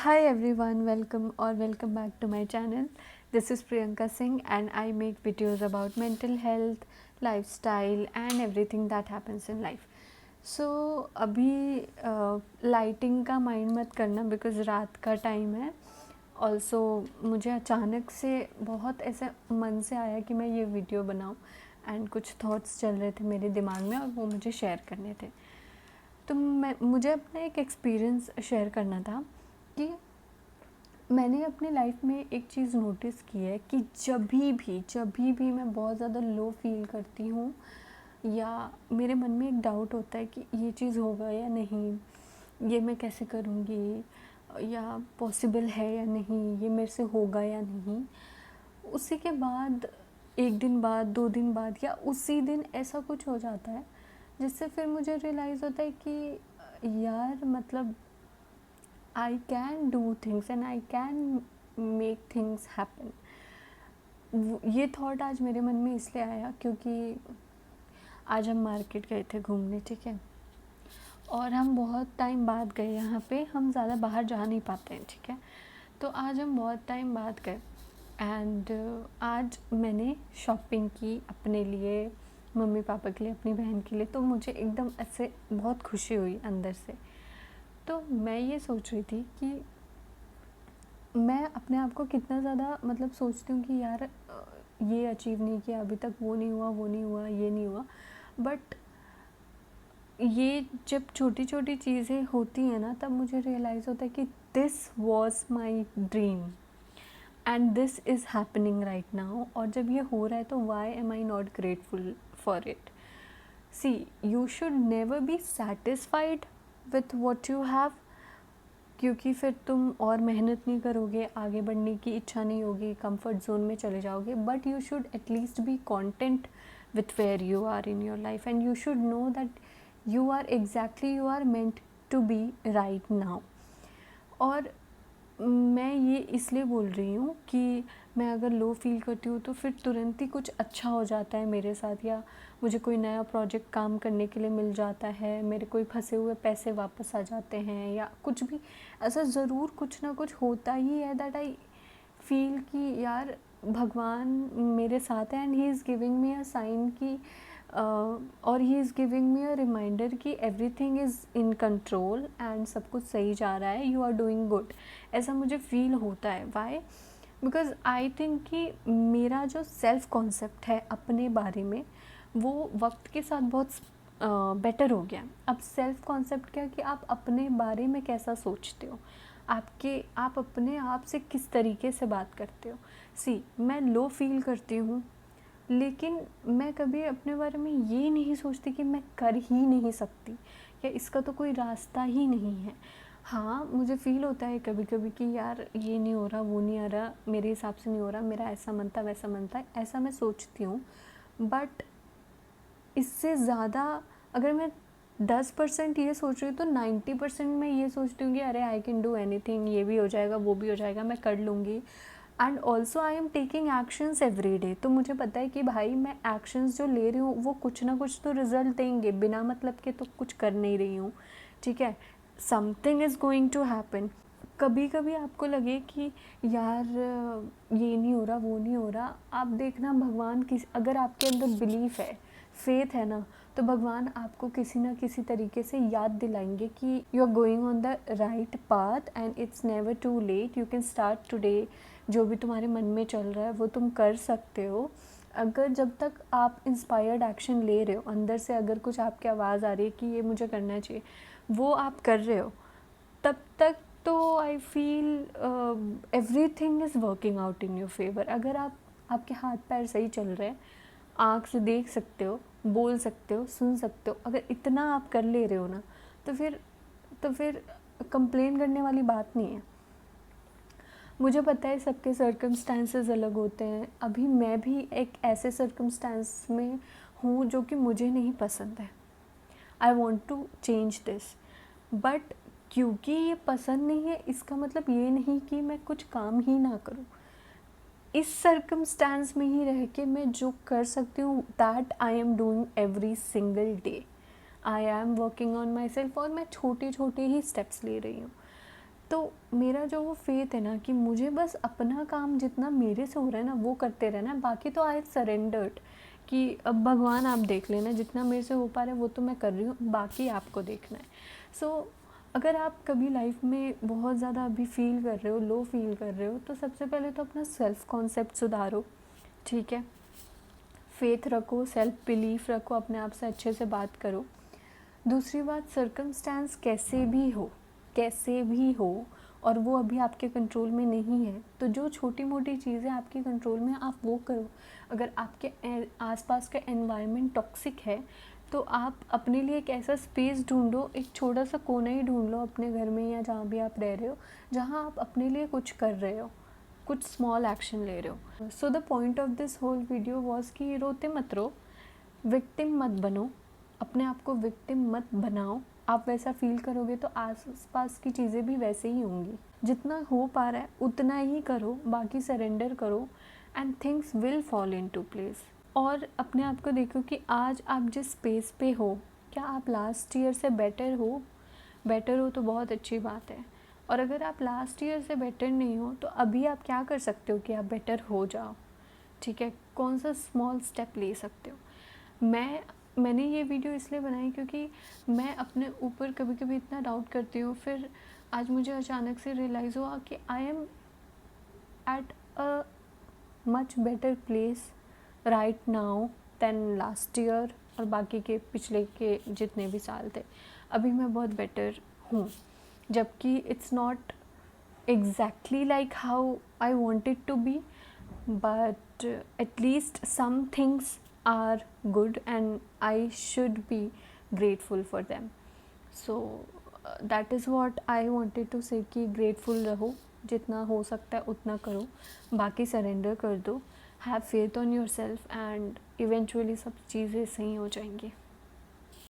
Hi everyone, welcome back to my channel. This is Priyanka Singh and I make videos about mental health, lifestyle and everything that happens in life. So अभी lighting का mind मत करना because रात का time है. Also मुझे अचानक से बहुत ऐसे मन से आया कि मैं ये वीडियो बनाऊं एंड कुछ थॉट्स चल रहे थे मेरे दिमाग में और वो मुझे शेयर करने थे. तो मुझे अपना एक एक्सपीरियंस शेयर करना था कि मैंने अपने लाइफ में एक चीज़ नोटिस की है कि जभी भी मैं बहुत ज़्यादा लो फील करती हूँ या मेरे मन में एक डाउट होता है कि ये चीज़ होगा या नहीं, ये मैं कैसे करूँगी या पॉसिबल है या नहीं, ये मेरे से होगा या नहीं. उसी के बाद एक दिन बाद 2 दिन बाद या उसी दिन ऐसा कुछ हो जाता है जिससे फिर मुझे रियलाइज़ होता है कि यार मतलब I can do things and I can make things happen. ये थॉट आज मेरे मन में इसलिए आया क्योंकि आज हम मार्केट गए थे घूमने, ठीक है, और हम बहुत टाइम बाद गए. यहाँ पे हम ज़्यादा बाहर जा नहीं पाते हैं, ठीक है. तो आज हम बहुत टाइम बाद गए एंड आज मैंने शॉपिंग की अपने लिए, मम्मी पापा के लिए, अपनी बहन के लिए. तो मुझे एकदम ऐसे बहुत खुशी हुई अंदर से. तो मैं ये सोच रही थी कि मैं अपने आप को कितना ज़्यादा मतलब सोचती हूँ कि यार ये अचीव नहीं किया अभी तक, वो नहीं हुआ, ये नहीं हुआ. बट ये जब छोटी छोटी चीज़ें होती हैं ना, तब मुझे रियलाइज़ होता है कि this was my dream and this is happening right now. और जब ये हो रहा है तो why am I not grateful for it. See, you should never be satisfied with what you have, क्योंकि फिर तुम और मेहनत नहीं करोगे, आगे बढ़ने की इच्छा नहीं होगी, कंफर्ट जोन में चले जाओगे. But you should at least be content with where you are in your life and you should know that you are exactly, you are meant to be right now. और मैं ये इसलिए बोल रही हूँ कि मैं अगर लो फील करती हूँ तो फिर तुरंत ही कुछ अच्छा हो जाता है मेरे साथ, या मुझे कोई नया प्रोजेक्ट काम करने के लिए मिल जाता है, मेरे कोई फंसे हुए पैसे वापस आ जाते हैं, या कुछ भी ऐसा ज़रूर कुछ ना कुछ होता ही है दैट आई फील कि यार भगवान मेरे साथ है and he is giving me a sign कि और he is giving me a reminder कि everything is in control and सब कुछ सही जा रहा है, यू आर डूइंग गुड. ऐसा मुझे फील होता है. वाई? बिकॉज आई थिंक कि मेरा जो सेल्फ कॉन्सेप्ट है अपने बारे में वो वक्त के साथ बहुत बेटर हो गया. अब सेल्फ कॉन्सेप्ट क्या कि आप अपने बारे में कैसा सोचते हो, आप अपने आप से किस तरीके से बात करते हो. सी, मैं लो फील करती हूँ लेकिन मैं कभी अपने बारे में ये नहीं सोचती कि मैं कर ही नहीं सकती या इसका तो कोई रास्ता ही नहीं है. हाँ, मुझे फ़ील होता है कभी कभी कि यार ये नहीं हो रहा, वो नहीं आ रहा, मेरे हिसाब से नहीं हो रहा, मेरा ऐसा मनता वैसा मनता है, ऐसा मैं सोचती हूँ. बट इससे ज़्यादा अगर मैं 10% ये सोच रही हूँ तो 90% मैं ये सोचती हूँ कि अरे I can do any thing, ये भी हो जाएगा, वो भी हो जाएगा, मैं कर लूँगी. And also I am taking actions every day. तो मुझे पता है कि भाई मैं एक्शंस जो ले रही हूँ वो कुछ ना कुछ तो रिजल्ट देंगे, बिना मतलब के तो कुछ कर नहीं रही हूँ, ठीक है. Something is going to happen. कभी कभी आपको लगे कि यार ये नहीं हो रहा, वो नहीं हो रहा, आप देखना भगवान किस, अगर आपके अंदर बिलीफ है, फेथ है ना, तो भगवान आपको किसी ना किसी तरीके से याद दिलाएंगे कि you are going on the right path and it's never too late, you can start today. जो भी तुम्हारे मन में चल रहा है वो तुम कर सकते हो. अगर जब तक आप इंस्पायर्ड एक्शन ले रहे हो, अंदर से अगर कुछ आपकी आवाज़ आ रही है कि ये मुझे करना चाहिए, वो आप कर रहे हो, तब तक तो I feel everything is working out in your favour. अगर आपके हाथ पैर सही चल रहे हैं, आँख से देख सकते हो, बोल सकते हो, सुन सकते हो, अगर इतना आप कर ले रहे हो ना, तो फिर कंप्लेन करने वाली बात नहीं है. मुझे पता है सबके सर्कमस्टांसेस अलग होते हैं. अभी मैं भी एक ऐसे सर्कमस्टांस में हूँ जो कि मुझे नहीं पसंद है. I want to change this. But क्योंकि ये पसंद नहीं है इसका मतलब ये नहीं कि मैं कुछ काम ही ना करूँ. इस सर्कमस्टांस में ही रह के मैं जो कर सकती हूँ that I am doing every single day. I am working on my self और मैं छोटे छोटे ही स्टेप्स ले रही हूँ. तो मेरा जो वो फेथ है ना कि मुझे बस अपना काम जितना मेरे से हो रहा है ना वो करते रहना है, बाकी तो आई सरेंडर्ड कि अब भगवान आप देख लेना, जितना मेरे से हो पा रहा है वो तो मैं कर रही हूँ, बाकी आपको देखना है। सो अगर आप कभी लाइफ में बहुत ज़्यादा अभी फील कर रहे हो, लो फील कर रहे हो, तो सबसे पहले तो अपना सेल्फ कॉन्सेप्ट सुधारो, ठीक है। फेथ रखो, सेल्फ बिलीफ रखो, अपने आप से अच्छे से बात करो। दूसरी बात, सर्कमस्टेंस कैसे भी हो और वो अभी आपके कंट्रोल में नहीं है, तो जो छोटी मोटी चीज़ें आपके कंट्रोल में आप वो करो। अगर आपके आसपास का एनवायरनमेंट टॉक्सिक है तो आप अपने लिए एक ऐसा स्पेस ढूंढो, एक छोटा सा कोना ही ढूंढ लो अपने घर में या जहाँ भी आप रह रहे हो, जहाँ आप अपने लिए कुछ कर रहे हो, कुछ स्मॉल एक्शन ले रहे हो। So the point of this whole video was कि रोते मत रहो, विक्टिम मत बनो, अपने आप को विक्टिम मत बनाओ। आप वैसा फील करोगे तो आस-पास की चीज़ें भी वैसे ही होंगी। जितना हो पा रहा है उतना ही करो, बाकी सरेंडर करो and things will fall into place. और अपने आप को देखो कि आज आप जिस स्पेस पे हो, क्या आप लास्ट ईयर से बेटर हो? बेटर हो तो बहुत अच्छी बात है, और अगर आप लास्ट ईयर से बेटर नहीं हो तो अभी आप क्या कर सकते हो कि आप बेटर हो जाओ, ठीक है। कौन सा स्मॉल स्टेप ले सकते हो। मैंने ये वीडियो इसलिए बनाई क्योंकि मैं अपने ऊपर कभी कभी इतना डाउट करती हूँ, फिर आज मुझे अचानक से रियलाइज़ हुआ कि I am at a much better place right now than last year, और बाकी के पिछले के जितने भी साल थे, अभी मैं बहुत बेटर हूँ। जबकि it's not exactly like how I want it to be, but at least some things are good and I should be grateful for them. So that is what I wanted to say कि grateful रहो, जितना हो सकता है उतना करो, बाकी surrender कर दो, have faith on your self and eventually सब चीज़ें सही हो जाएंगी।